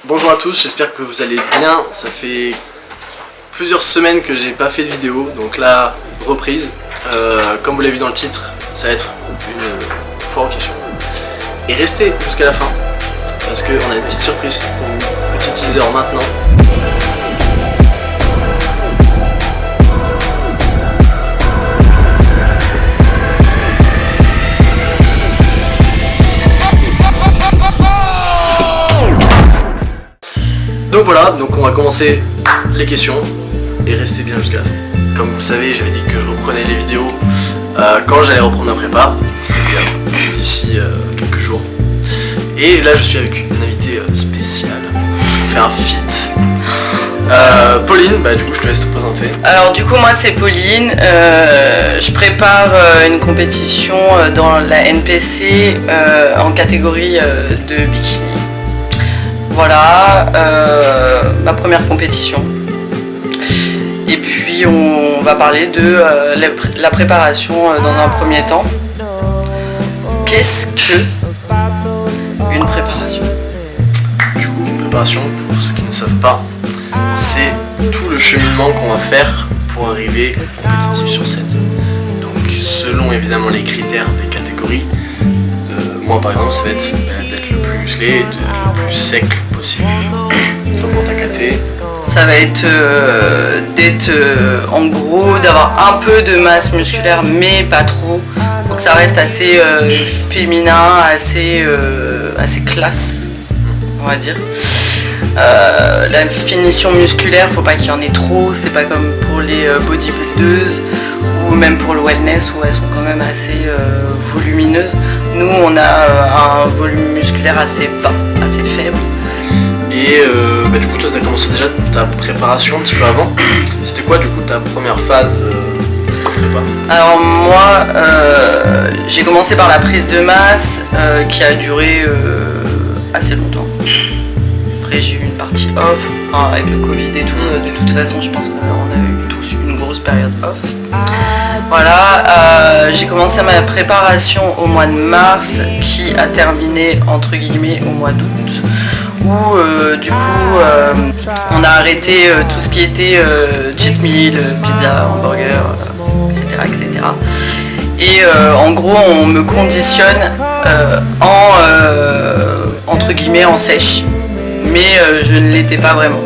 Bonjour à tous, j'espère que vous allez bien. Ça fait plusieurs semaines que j'ai pas fait de vidéo, donc là, reprise. Comme vous l'avez vu dans le titre, ça va être une foire aux questions. Et restez jusqu'à la fin, parce qu'on a une petite surprise pour vous, petit teaser maintenant. Donc voilà, donc on va commencer les questions et restez bien jusqu'à la fin. Comme vous le savez, j'avais dit que je reprenais les vidéos quand j'allais reprendre ma prépa, c'est-à-dire d'ici quelques jours. Et là je suis avec une invitée spéciale, on fait un feat. Pauline, bah du coup je te laisse te présenter. Alors du coup moi c'est Pauline, je prépare une compétition dans la NPC en catégorie de bikini. Voilà, ma première compétition. Et puis on va parler de la préparation dans un premier temps. Qu'est-ce que une préparation? Du coup, une préparation, pour ceux qui ne savent pas, c'est tout le cheminement qu'on va faire pour arriver compétitif sur scène. Donc selon évidemment les critères des catégories, moi par exemple ça va être d'être le plus musclé, d'être le plus sec possible. Donc pour ta caté, ça va être d'être en gros d'avoir un peu de masse musculaire mais pas trop. Faut que ça reste assez féminin, assez classe, on va dire. La finition musculaire, faut pas qu'il y en ait trop, c'est pas comme pour les bodybuildeuses ou même pour le wellness où elles sont quand même assez volumineuses. Nous on a un volume musculaire assez bas, assez faible. Et bah, du coup toi tu as commencé déjà ta préparation un petit peu avant. C'était quoi du coup ta première phase prépa? Alors moi j'ai commencé par la prise de masse qui a duré assez longtemps. Après j'ai eu une partie off, enfin avec le Covid et tout, de toute façon je pense qu'on a eu tous une grosse période off. Voilà, j'ai commencé ma préparation au mois de mars qui a terminé entre guillemets au mois d'août où du coup on a arrêté tout ce qui était cheat meal, pizza, hamburger, etc. Et en gros on me conditionne entre guillemets en sèche, mais je ne l'étais pas vraiment.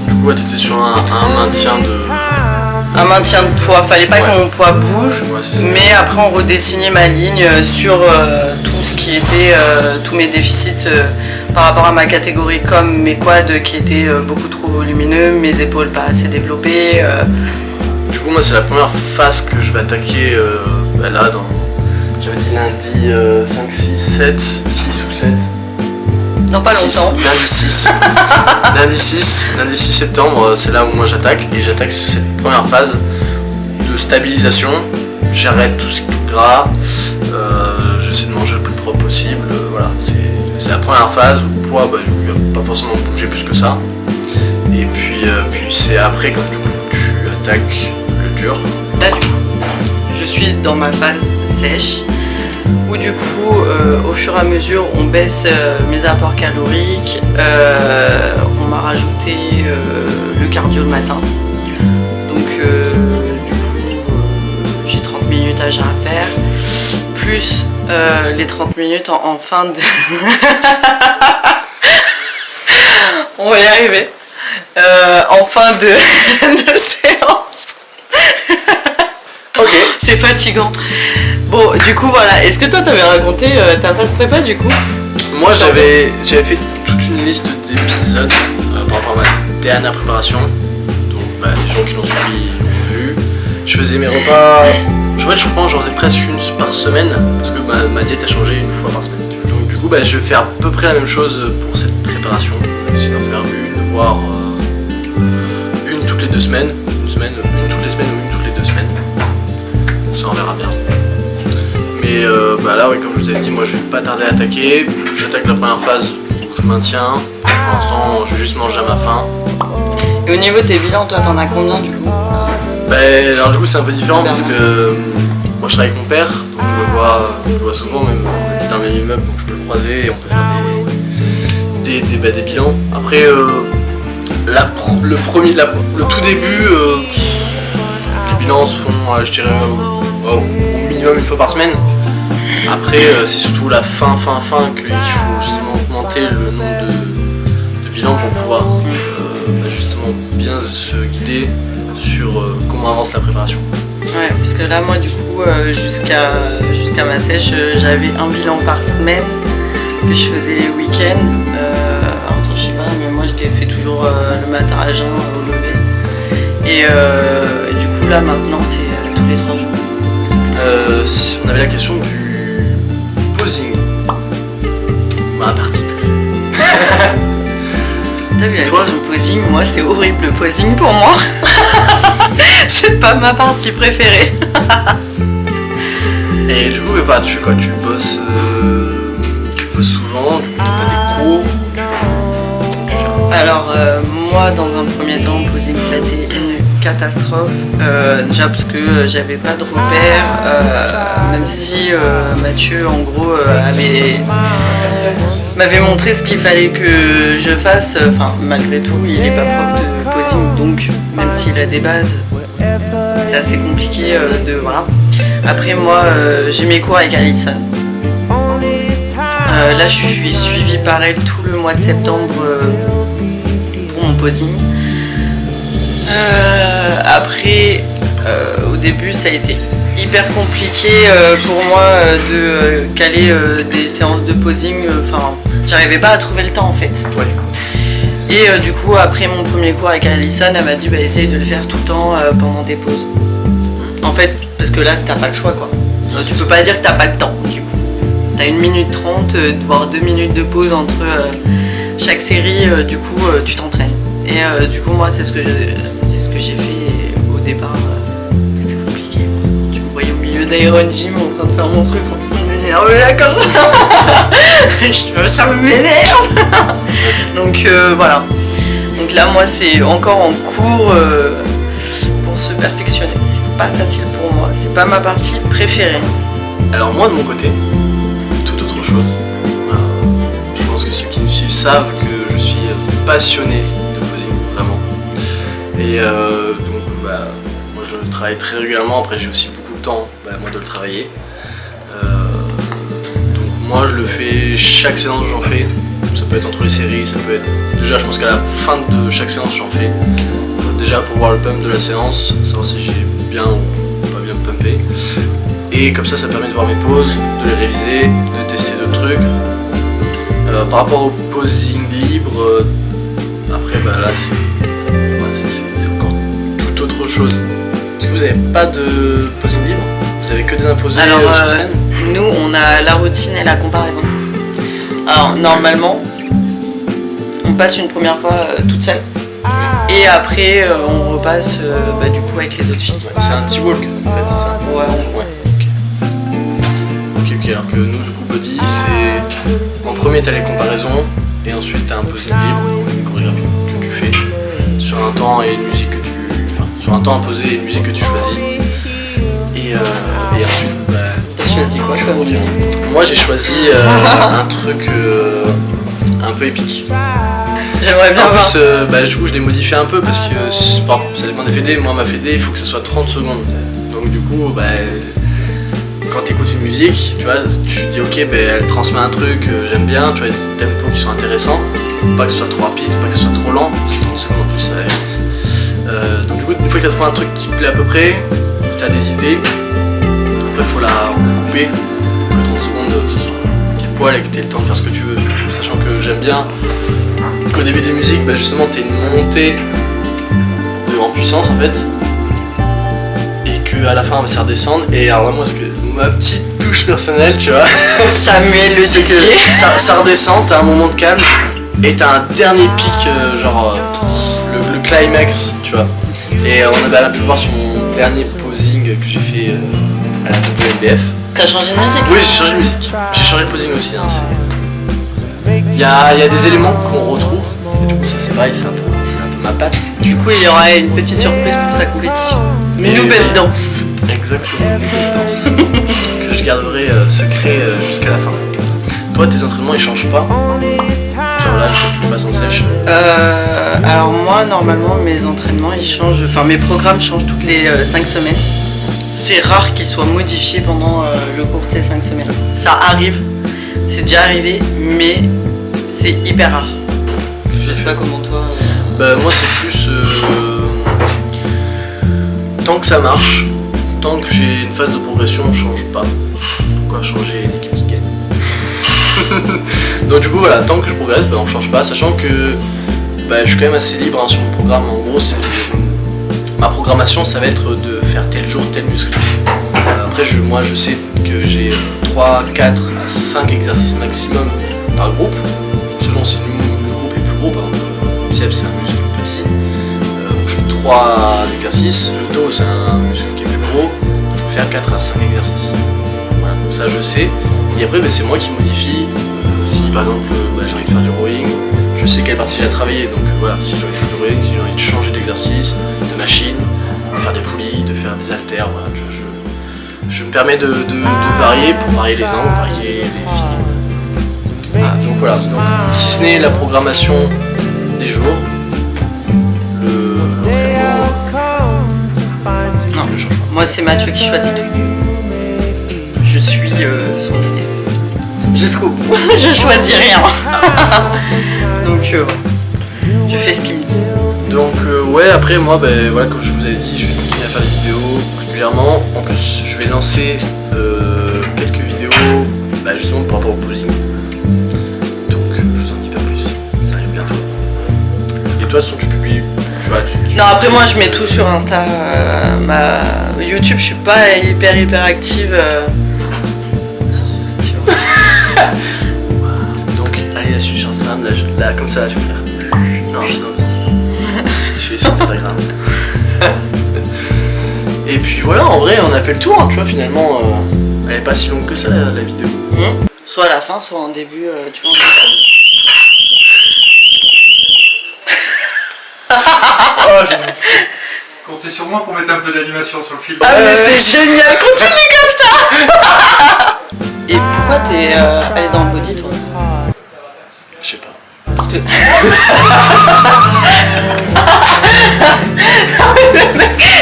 Du coup tu étais sur un maintien de... Un maintien de poids, fallait pas que mon poids bouge, mais après on redessinait ma ligne sur tout ce qui était, tous mes déficits par rapport à ma catégorie, comme mes quads qui étaient beaucoup trop volumineux, mes épaules pas assez développées. Du coup moi c'est la première phase que je vais attaquer là dans... J'avais dit lundi 5, 6, 7, 6 ou 7. Non, pas 6, longtemps. Lundi 6 septembre, c'est là où moi j'attaque. Et j'attaque sur cette première phase de stabilisation. J'arrête tout ce qui est gras. J'essaie de manger le plus propre possible. Voilà, c'est la première phase où le poids, il va pas forcément bouger plus que ça. Et puis c'est après quand du coup tu attaques le dur. Là du coup, je suis dans ma phase sèche. Où du coup au fur et à mesure on baisse mes apports caloriques, on m'a rajouté le cardio le matin, donc du coup j'ai 30 minutes à faire, plus les 30 minutes en fin de... on va y arriver, en fin de séance. Ok. C'est fatigant. Bon, du coup, voilà. Est-ce que toi, t'avais raconté ta phase prépa, du coup? Moi, j'avais fait toute une liste d'épisodes par rapport à ma dernière préparation. Donc, les gens qui l'ont suivi l'ont vu. Je faisais mes repas... Je pense j'en faisais presque une par semaine. Parce que ma diète a changé une fois par semaine. Donc, du coup, je vais faire à peu près la même chose pour cette préparation. Essayer d'en faire une, voire une toutes les 2 semaines. Une semaine, toutes les semaines ou une toutes les 2 semaines. Ça, on verra bien. Mais là, comme je vous avais dit, moi je vais pas tarder à attaquer. J'attaque la première phase où je maintiens. Pour l'instant, je vais juste manger à ma faim. Et au niveau de tes bilans, toi, t'en as combien du coup? Alors du coup, c'est un peu différent parce que moi je travaille avec mon père, donc je le vois souvent, même on habite dans le même immeuble, donc je peux le croiser et on peut faire fait des bilans. Après, le tout début, les bilans se font, je dirais, au minimum une fois par semaine. Après, c'est surtout la fin qu'il faut justement augmenter le nombre de bilans pour pouvoir justement bien se guider sur comment avance la préparation. Ouais, parce que là, moi, du coup, jusqu'à ma sèche, j'avais un bilan par semaine que je faisais les week-ends. Attends, je sais pas, mais moi, je l'ai fait toujours le matin à jeun, au lever. Et du coup, là, maintenant, c'est tous les 3 jours. On avait la question du posing. Ma partie préférée. T'as vu la Toi, question posing? Moi, c'est horrible le posing pour moi. C'est pas ma partie préférée. Et du coup, tu fais quoi? Tu bosses souvent, du coup t'as des cours Alors moi dans un premier temps posing ça a été une catastrophe déjà parce que j'avais pas de repères même si Mathieu en gros m'avait montré ce qu'il fallait que je fasse, enfin malgré tout il est pas prof de posing donc même s'il a des bases c'est assez compliqué de voilà. Après moi j'ai mes cours avec Alison. Là je suis suivie par elle tout le mois de septembre pour mon posing. Après au début ça a été hyper compliqué pour moi de caler des séances de posing, enfin j'arrivais pas à trouver le temps en fait. Ouais. Et du coup après mon premier cours avec Alison elle m'a dit bah essaye de le faire tout le temps pendant tes pauses. En fait parce que là t'as pas le choix quoi. Tu peux pas dire que t'as pas le temps du coup. T'as 1 minute 30 voire 2 minutes de pause entre chaque série, du coup tu t'entraînes. Et du coup moi c'est ce que j'ai fait au départ. C'était compliqué. Tu me voyais au milieu d'Iron Gym en train de faire mon truc en train de m'énerver là comme ça. Ça m'énerve. Donc voilà. Donc là moi c'est encore en cours pour se perfectionner. C'est pas facile pour moi. C'est pas ma partie préférée. Alors moi de mon côté, toute autre chose. Je pense que ceux qui nous suivent savent que je suis passionné de posing, vraiment. Et donc moi je le travaille très régulièrement, après j'ai aussi beaucoup de temps moi de le travailler. Donc moi je le fais chaque séance j'en fais. Ça peut être entre les séries, ça peut être... Déjà je pense qu'à la fin de chaque séance j'en fais. Déjà pour voir le pump de la séance, savoir si j'ai bien ou pas bien pumpé. Et comme ça permet de voir mes pauses, de les réviser, de tester d'autres trucs. Par rapport au posing libre, après là c'est encore toute autre chose. Parce que vous n'avez pas de posing libre? Vous avez que des imposés sur scène? Nous on a la routine et la comparaison. Alors normalement on passe une première fois toute seule. Et après on repasse du coup avec les autres filles. C'est un T-walk en fait, c'est ça? Ouais. Ok, alors que nous du coup body c'est... En premier t'as les comparaisons et ensuite t'as un posing libre, une chorégraphie que tu fais sur un temps et une musique que tu... Enfin sur un temps imposé et une musique que tu choisis. Et ensuite T'as choisi quoi comme musique? Moi j'ai choisi un truc un peu épique. J'aimerais bien En voir. plus du coup je l'ai modifié un peu parce que ça dépend des fédés, moi ma fédé il faut que ça soit 30 secondes. Donc du coup quand tu écoutes une musique, tu vois, tu te dis ok elle transmet un truc j'aime bien, tu vois, des tempos qui sont intéressants, pas que ce soit trop rapide, pas que ce soit trop lent, parce que 30 secondes en plus ça va vite. Donc du coup une fois que tu as trouvé un truc qui te plaît à peu près, tu as des idées, après il faut la recouper pour que 30 secondes ce soit pile poil et que tu aies le temps de faire ce que tu veux, sachant que j'aime bien qu'au début des musiques justement tu as une montée en puissance en fait, et qu'à la fin ça redescende. Et alors moi ma petite touche personnelle tu vois Samuel le c'est DJ. que ça redescend, t'as un moment de calme et t'as un dernier pic le climax tu vois. Et on a pu le voir sur mon dernier posing que j'ai fait à la WNBF. T'as changé de musique? Oui j'ai changé de musique, j'ai changé de posing aussi il y a des éléments qu'on retrouve et du coup ça c'est pareil, c'est un peu ma patte. Du coup il y aura une petite surprise pour sa compétition. Une nouvelle danse. Exactement, une nouvelle danse que je garderai secret jusqu'à la fin. Toi tes entraînements ils changent pas? Genre là passe en sèche? Alors moi, normalement, mes entraînements, ils changent, enfin mes programmes changent toutes les 5 semaines. C'est rare qu'ils soient modifiés pendant le cours de ces 5 semaines. Ça arrive, c'est déjà arrivé, mais c'est hyper rare. Je sais pas comment toi... Bah moi c'est plus... tant que ça marche, tant que j'ai une phase de progression, on change pas. Pourquoi changer l'équipe qui gagne? Donc du coup voilà, tant que je progresse, bah, on change pas, sachant que bah, je suis quand même assez libre hein, sur mon programme. En gros, ma programmation ça va être de faire tel jour tel muscle. Après moi je sais que j'ai 3, 4 à 5 exercices maximum par groupe, selon si le groupe est plus gros, par exemple le biceps c'est un muscle petit, donc je fais 3 exercices, le dos c'est un muscle qui est plus gros, donc je peux faire 4 à 5 exercices. Voilà, donc ça je sais, et après bah, c'est moi qui modifie, si par exemple bah, j'ai envie de faire du rowing, je sais quelle partie j'ai à travailler, donc voilà, si j'ai envie de faire du rowing, si j'ai envie de changer d'exercice, de machine, de faire des poulies, de faire des haltères, voilà, je me permets de varier pour varier les angles, varier les films. Ah, donc voilà, donc, si ce n'est la programmation des jours, l'entraînement, non, ne change pas. Moi c'est Mathieu qui choisit tout. Je suis son élève. Jusqu'au bout. Je choisis rien. Donc je fais ce qu'il me dit. Donc ouais, après moi, ben, voilà, comme je vous avais dit, je vais continuer à faire des vidéos régulièrement. En plus, je vais lancer quelques vidéos bah, justement par rapport au posing. Donc je vous en dis pas plus, ça arrive bientôt. Et toi, tu publies Non, après moi je mets tout sur Insta. YouTube, je suis pas hyper active. Tu vois. Donc allez là-dessus sur Instagram, là comme ça, je vais faire. Non, c'est dans le sens. Je vais sur Instagram. Et puis voilà, en vrai, on a fait le tour, hein, tu vois, finalement, elle est pas si longue que ça, la vidéo. Soit à la fin, soit en début, tu vois. Oh, comptez sur moi pour mettre un peu d'animation sur le film. Ah mais c'est génial, continue comme ça. Et pourquoi t'es allé dans le body, toi? Je sais pas. Parce que...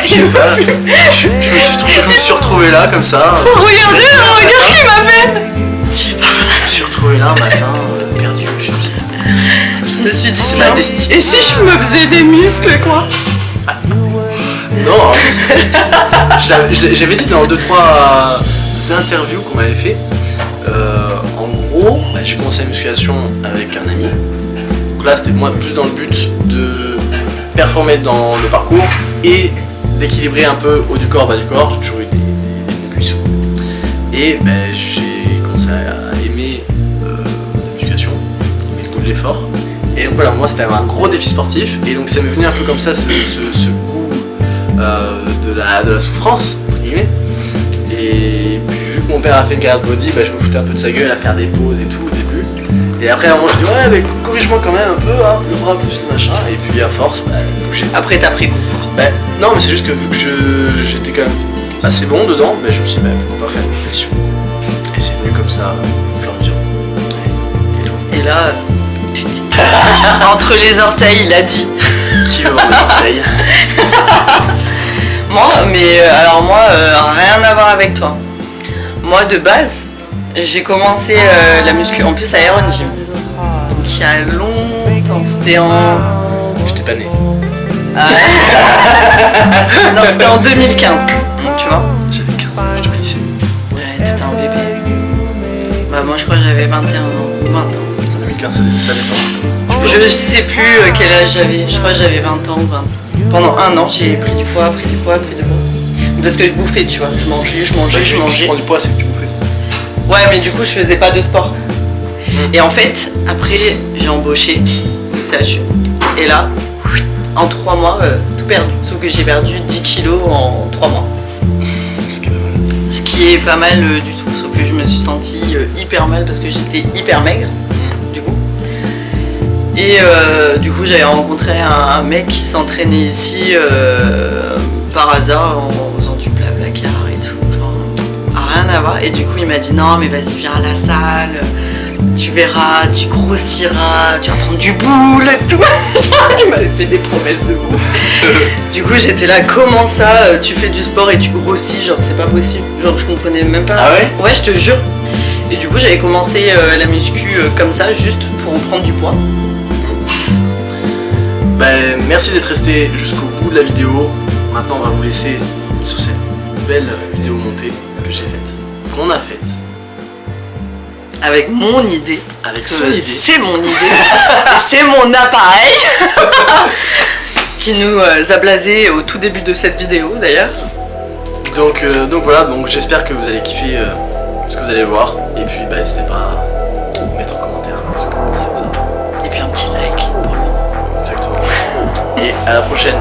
Je sais pas. Je me suis retrouvé là, comme ça. Regardez le regard qu'il m'a fait. Je me suis retrouvé là un matin, perdu, je me suis dit, Je me suis dit, c'est la destinée. et si je me faisais des muscles, quoi? Non, j'avais dit dans 2-3 interviews qu'on m'avait fait. En gros, bah, j'ai commencé la musculation avec un ami. Donc là, c'était moi plus dans le but de performer dans le parcours et d'équilibrer un peu haut du corps, bas du corps. J'ai toujours eu des bons cuisses. Et bah, j'ai commencé à aimer la musculation, aimer le goût de l'effort. Et donc voilà, moi c'était un gros défi sportif. Et donc ça m'est venu un peu comme ça, ce goût de la souffrance, entre guillemets. Et puis vu que mon père a fait une carrière de body, bah, je me foutais un peu de sa gueule à faire des pauses et tout au début. Et après à un moment je dis ouais mais corrige-moi quand même un peu, hein, le bras plus le machin. Et puis à force, bah, Après t'as pris goût. bah, non mais c'est juste que vu que j'étais quand même assez bon dedans, bah, je me suis dit bah, pourquoi pas faire une compétition. Et c'est venu comme ça au fur et à mesure. Et là, entre les orteils, il a dit. Qui veut voir mes orteils? Moi, mais alors moi, rien à voir avec toi. Moi, de base, j'ai commencé la muscu, en plus à Iron Gym. Donc il y a longtemps, c'était en... J'étais pas né. Non, c'était en 2015, donc, tu vois. J'avais 15 ans, j'étais au lycée. Ouais, t'étais un bébé. Bah moi je crois que j'avais 21 ans, 20 ans. En 2015, ça dépend. Je sais plus quel âge j'avais, je crois que j'avais 20 ans ou 20. Pendant un an, j'ai pris du poids. Parce que je bouffais, tu vois, je mangeais. Si tu prends du poids, c'est que tu bouffais. Ouais, mais du coup, je faisais pas de sport. Et en fait, après, j'ai embauché au CHU. Et là, en 3 mois, tout perdu. Sauf que j'ai perdu 10 kilos en 3 mois. Ce qui est pas mal du tout. Sauf que je me suis sentie hyper mal parce que j'étais hyper maigre. Du coup. Et du coup, j'avais rencontré un mec qui s'entraînait ici par hasard en faisant du blablacar et tout. Enfin, rien à voir. Et du coup, il m'a dit non, mais vas-y, viens à la salle. tu verras, tu grossiras, tu vas prendre du boule et tout. Il m'avait fait des promesses de ouf. Du coup, j'étais là, comment ça, tu fais du sport et tu grossis, genre c'est pas possible. Genre je comprenais même pas. Ah ouais? Ouais, je te jure. Et du coup, j'avais commencé la muscu comme ça, juste pour reprendre du poids. Ben, merci d'être resté jusqu'au bout de la vidéo. Maintenant, on va vous laisser sur cette belle vidéo montée que j'ai faite, qu'on a faite. Avec mon idée. Avec son idée. C'est mon idée. Et c'est mon appareil qui nous a blasé au tout début de cette vidéo d'ailleurs. Donc voilà, donc j'espère que vous allez kiffer ce que vous allez voir. Et puis bah, n'hésitez pas à mettre en commentaire ce que vous pensez de ça. Et puis un petit like pour lui. Exactement. Et à la prochaine.